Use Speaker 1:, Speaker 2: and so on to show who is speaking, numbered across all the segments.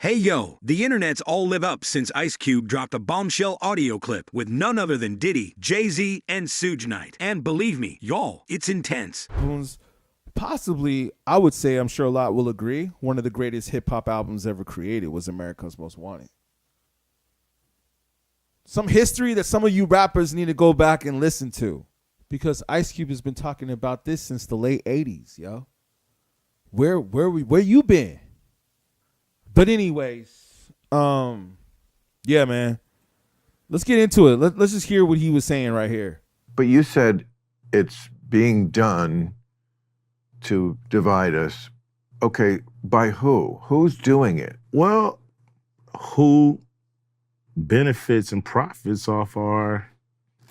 Speaker 1: Hey yo, the internet's all lit up since Ice Cube dropped a bombshell audio clip with none other than Diddy, Jay-Z, and Suge Knight. And believe me, y'all, it's intense.
Speaker 2: Possibly, I would say, I'm sure a lot will agree, one of the greatest hip-hop albums ever created was America's Most Wanted. Some history that some of you rappers need to go back and listen to, because Ice Cube has been talking about this since the late 80s, yo. Where you been? But anyways, yeah, man. Let's get into it. Let's just hear what he was saying right here.
Speaker 3: But you said it's being done to divide us. Okay, by who? Who's doing it?
Speaker 4: Well, who benefits and profits off our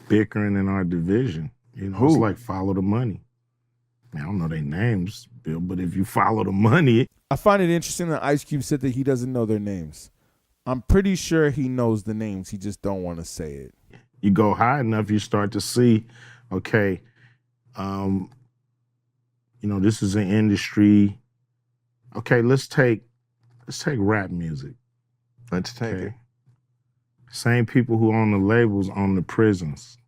Speaker 4: bickering and our division? You know,
Speaker 3: Who?
Speaker 4: It's like follow the money. I don't know their names, Bill, but if you follow the money.
Speaker 2: I find it interesting that Ice Cube said that he doesn't know their names. I'm pretty sure he knows the names. He just don't want to say it.
Speaker 4: You go high enough, you start to see, okay, this is an industry. Okay, let's take rap music.
Speaker 3: Let's take it.
Speaker 4: Same people who own the labels own the prisons.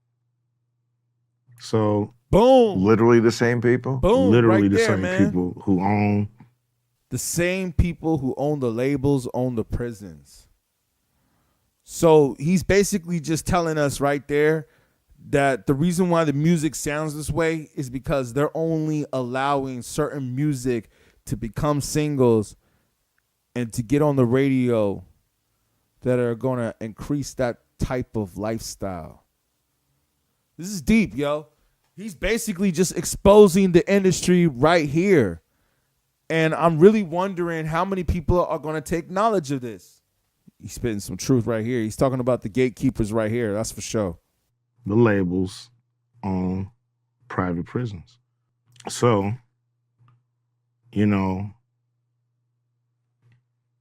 Speaker 4: So
Speaker 2: boom,
Speaker 3: literally the same people.
Speaker 2: Boom,
Speaker 4: literally
Speaker 2: right
Speaker 4: the
Speaker 2: there,
Speaker 4: same
Speaker 2: man.
Speaker 4: people who own.
Speaker 2: The same people who own the labels own the prisons. So he's basically just telling us right there that the reason why the music sounds this way is because they're only allowing certain music to become singles and to get on the radio that are going to increase that type of lifestyle. This is deep, yo. He's basically just exposing the industry right here. And I'm really wondering how many people are going to take knowledge of this. He's spitting some truth right here. He's talking about the gatekeepers right here. That's for sure.
Speaker 4: The labels own private prisons. So,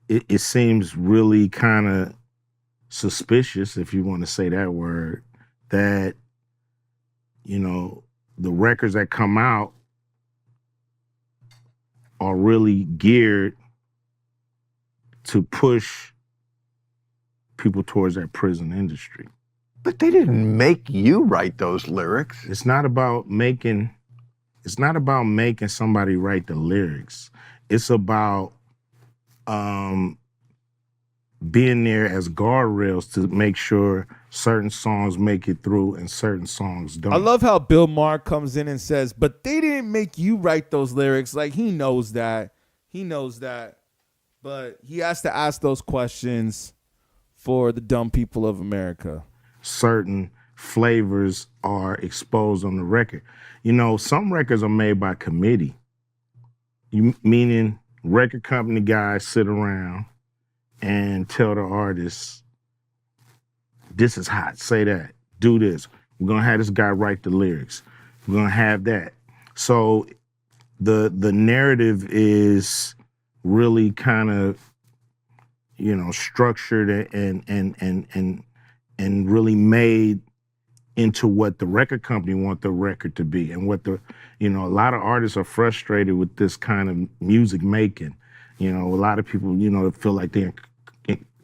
Speaker 4: it seems really kind of suspicious, if you want to say that word, that, the records that come out are really geared to push people towards that prison industry.
Speaker 3: But they didn't make you write those lyrics.
Speaker 4: It's not about making somebody write the lyrics. It's about being there as guardrails to make sure certain songs make it through and certain songs don't.
Speaker 2: I love how Bill Maher comes in and says, but they didn't make you write those lyrics. Like, he knows that. He knows that. But he has to ask those questions for the dumb people of America.
Speaker 4: Certain flavors are exposed on the record. Some records are made by committee. Meaning record company guys sit around and tell the artists, this is hot, say that, do this. We're gonna have this guy write the lyrics. We're gonna have that. So the narrative is really kind of, structured and really made into what the record company want the record to be, and what a lot of artists are frustrated with this kind of music making. A lot of people, feel like they're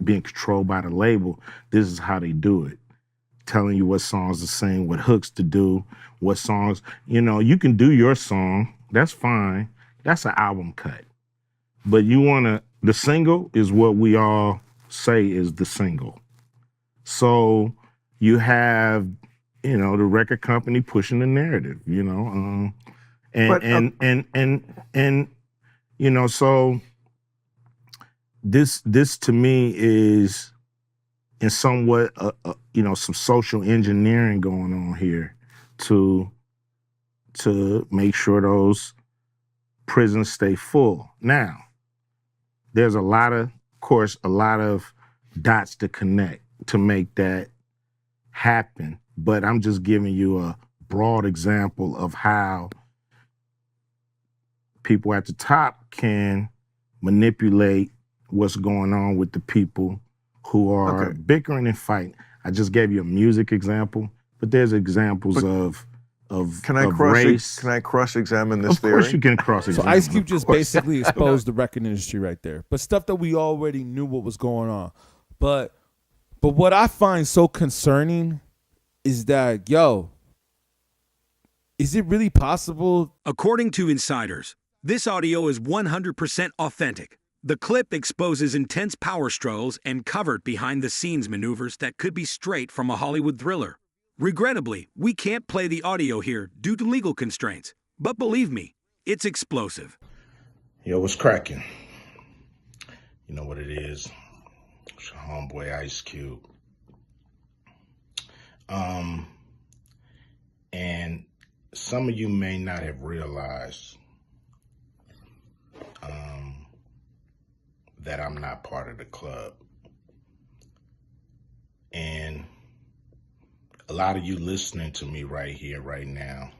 Speaker 4: being controlled by the label. This is how they do it. Telling you what songs to sing, what hooks to do, what songs, you can do your song, that's fine. That's an album cut. But the single is what we all say is the single. So you have, the record company pushing the narrative, so this to me is in somewhat, some social engineering going on here to make sure those prisons stay full. Now, there's a lot of dots to connect to make that happen. But I'm just giving you a broad example of how people at the top can manipulate what's going on with the people who are bickering and fighting. I just gave you a music example, but there's examples of
Speaker 3: Can I
Speaker 4: race.
Speaker 3: Can I cross-examine this theory?
Speaker 4: Of course you can
Speaker 2: So
Speaker 4: cross-examine.
Speaker 2: Ice Cube just basically exposed the record industry right there. But stuff that we already knew what was going on. But what I find so concerning is that, is it really possible?
Speaker 1: According to insiders, this audio is 100% authentic. The clip exposes intense power struggles and covert behind-the-scenes maneuvers that could be straight from a Hollywood thriller. Regrettably, we can't play the audio here due to legal constraints. But believe me, it's explosive.
Speaker 4: Yo, what's cracking? You know what it is. It's your homeboy Ice Cube. And some of you may not have realized that I'm not part of the club. And a lot of you listening to me right here, right now,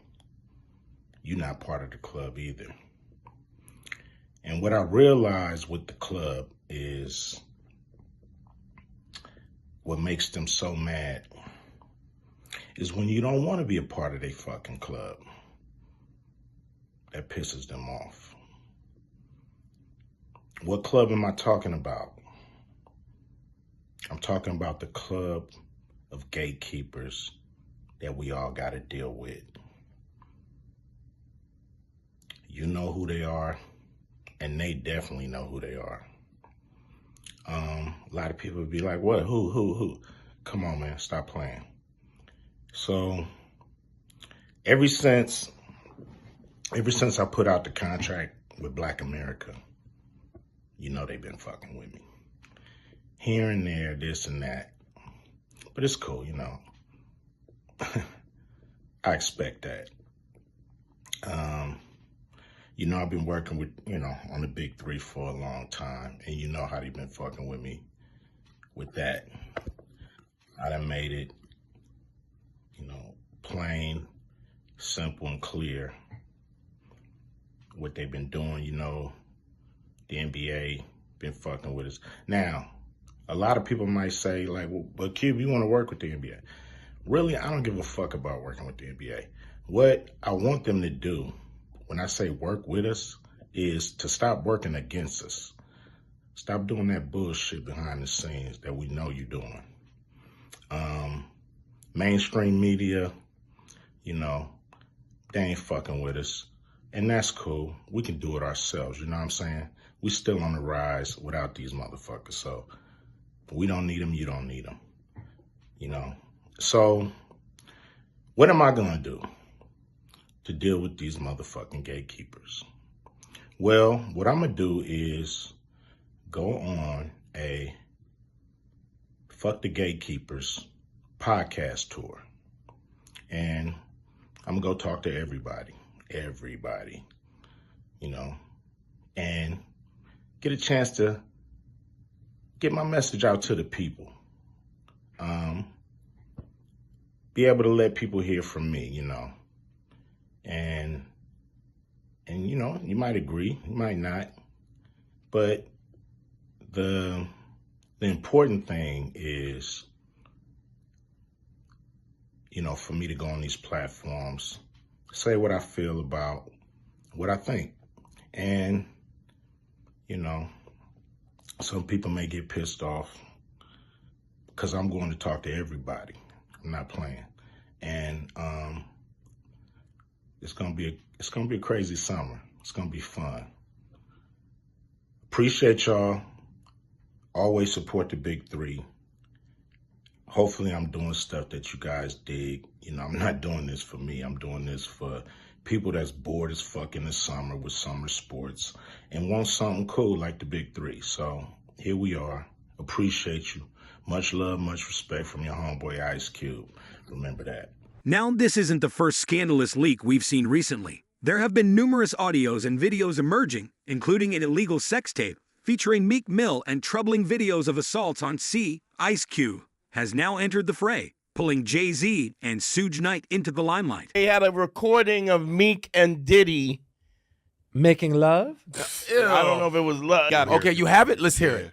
Speaker 4: you're not part of the club either. And what I realized with the club is what makes them so mad is when you don't want to be a part of their fucking club. That pisses them off. What club am I talking about? I'm talking about the club of gatekeepers that we all got to deal with. You know who they are, and they definitely know who they are. A lot of people would be like, what, who? Come on, man, stop playing. So ever since I put out the contract with Black America, you know they've been fucking with me. Here and there, this and that. But it's cool, you know. I expect that. You know, I've been working with, on the big three for a long time. And you know how they've been fucking with me with that. I done made it, plain, simple, and clear what they've been doing. The NBA been fucking with us. Now, a lot of people might say, like, well, but Cube, you want to work with the NBA. Really, I don't give a fuck about working with the NBA. What I want them to do, when I say work with us, is to stop working against us. Stop doing that bullshit behind the scenes that we know you're doing. Mainstream media, they ain't fucking with us. And that's cool. We can do it ourselves, you know what I'm saying? We still on the rise without these motherfuckers. So we don't need them, you don't need them. So what am I gonna do to deal with these motherfucking gatekeepers? Well, what I'm gonna do is go on a Fuck the Gatekeepers podcast tour. And I'm gonna go talk to everybody, and get a chance to get my message out to the people. Be able to let people hear from me, and you might agree, you might not, but the important thing is, for me to go on these platforms, say what I feel about what I think. And, some people may get pissed off because I'm going to talk to everybody. I'm not playing. And it's gonna be a crazy summer. It's gonna be fun. Appreciate y'all. Always support the big three. Hopefully I'm doing stuff that you guys dig. I'm not doing this for me. I'm doing this for people that's bored as fuck in the summer with summer sports and want something cool like the big three. So here we are. Appreciate you. Much love, much respect from your homeboy Ice Cube. Remember that.
Speaker 1: Now, this isn't the first scandalous leak we've seen recently. There have been numerous audios and videos emerging, including an illegal sex tape featuring Meek Mill and troubling videos of assaults on C. Ice Cube has now entered the fray, pulling Jay-Z and Suge Knight into the limelight.
Speaker 5: They had a recording of Meek and Diddy
Speaker 6: making love.
Speaker 5: I don't know if it was love.
Speaker 6: Okay, you have it? Let's hear it.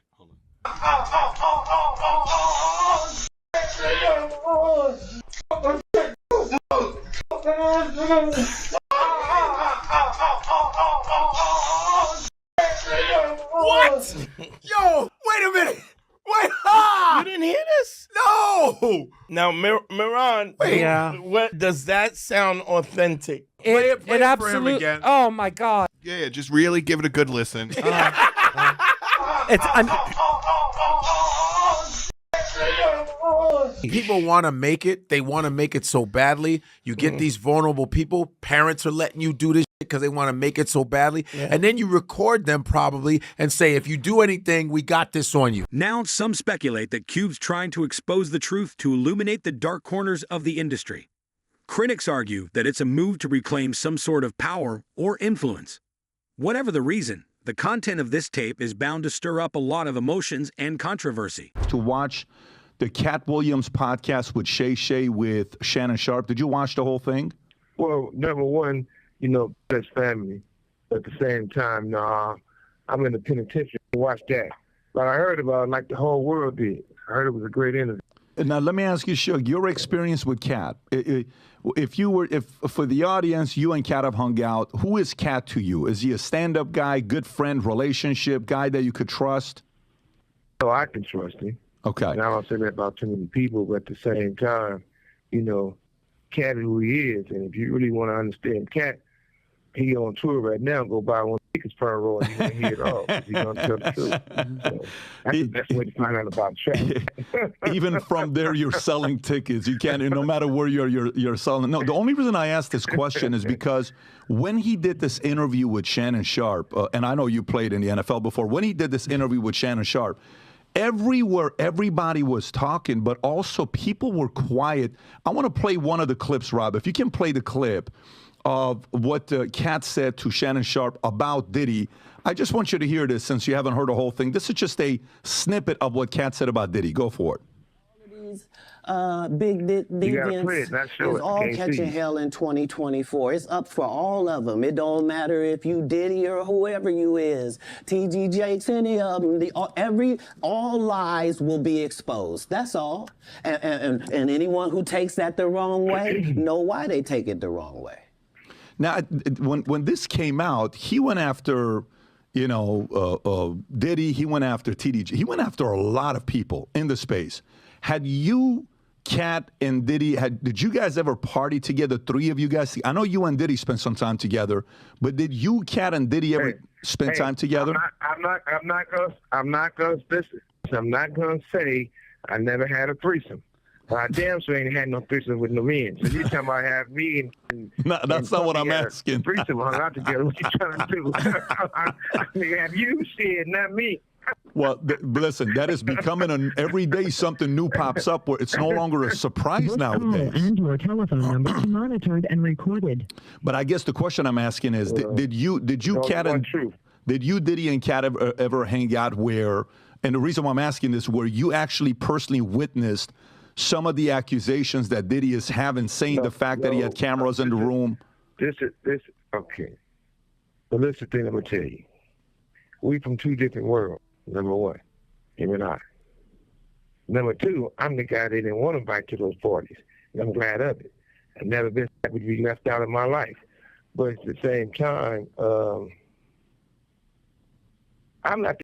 Speaker 6: What? Yo, wait a minute. Wait,
Speaker 5: You didn't hear this?
Speaker 6: No!
Speaker 5: Now, Miran,
Speaker 6: Yeah.
Speaker 5: what does that sound authentic?
Speaker 6: Play it
Speaker 7: it for him
Speaker 6: absolutely.
Speaker 7: again.
Speaker 6: Oh my God!
Speaker 7: Yeah, just really give it a good listen. People want to make it. They want to make it so badly. You get these vulnerable people. Parents are letting you do this because they want to make it so badly.
Speaker 5: Yeah.
Speaker 7: And then you record them probably and say, if you do anything, we got this on you.
Speaker 1: Now, some speculate that Cube's trying to expose the truth to illuminate the dark corners of the industry. Critics argue that it's a move to reclaim some sort of power or influence. Whatever the reason, the content of this tape is bound to stir up a lot of emotions and controversy.
Speaker 8: To watch the Katt Williams podcast with Shay with Shannon Sharp. Did you watch the whole thing?
Speaker 9: Well, number one, that's family. At the same time, nah, I'm in the penitentiary. Watch that. But I heard about it like the whole world did. I heard it was a great interview.
Speaker 8: Now, let me ask you, Suge, your experience with Katt. If for the audience, you and Katt have hung out, who is Katt to you? Is he a stand-up guy, good friend, relationship guy that you could trust?
Speaker 9: So I can trust him.
Speaker 8: Okay.
Speaker 9: And I don't say that about too many people, but at the same time, Katt is who he is. And if you really want to understand Katt, he on tour right now. Go buy one tickets per row and you won't hear it all. He's going to tell the truth. So that's the best way to find out about Travis.
Speaker 8: Even from there, you're selling tickets. You can't, no matter where you're selling. No, the only reason I asked this question is because when he did this interview with Shannon Sharp, and I know you played in the NFL before, when he did this interview with Shannon Sharp, everywhere, everybody was talking, but also people were quiet. I want to play one of the clips, Rob. If you can play the clip of what Katt said to Shannon Sharp about Diddy. I just want you to hear this since you haven't heard the whole thing. This is just a snippet of what Katt said about Diddy. Go for it.
Speaker 10: Big
Speaker 9: events
Speaker 10: is all catching hell in 2024. It's up for all of them. It don't matter if you Diddy or whoever you is. TG Jakes, any of them. All lies will be exposed. That's all. And anyone who takes that the wrong way know why they take it the wrong way.
Speaker 8: Now, when this came out, he went after, Diddy. He went after TDJ. He went after a lot of people in the space. Had you, Katt, and Diddy, did you guys ever party together, three of you guys? I know you and Diddy spent some time together, but did you, Katt, and Diddy ever spend time together?
Speaker 9: I'm not gonna say I never had a threesome. I damn sure ain't had no threesome with no men. So you talking about have me and
Speaker 8: that's not what I'm asking.
Speaker 9: Threesome hung out together. What you trying to do? I mean, have you said, not me.
Speaker 8: Well, listen, that is becoming every day something new pops up where it's no longer a surprise nowadays.
Speaker 11: And your telephone number is monitored and recorded.
Speaker 8: But I guess the question I'm asking is, did you, Katt, and Diddy and Katt ever hang out where? And the reason why I'm asking this, where you actually personally witnessed some of the accusations that Diddy is having, saying the fact that he had cameras in the room.
Speaker 9: Okay. But this is the thing I'm gonna tell you. We from two different worlds. Number one, him and I. Number two, I'm the guy they didn't want to invite to those parties, and I'm glad of it. I've never been happy to be left out of my life. But at the same time, I'm not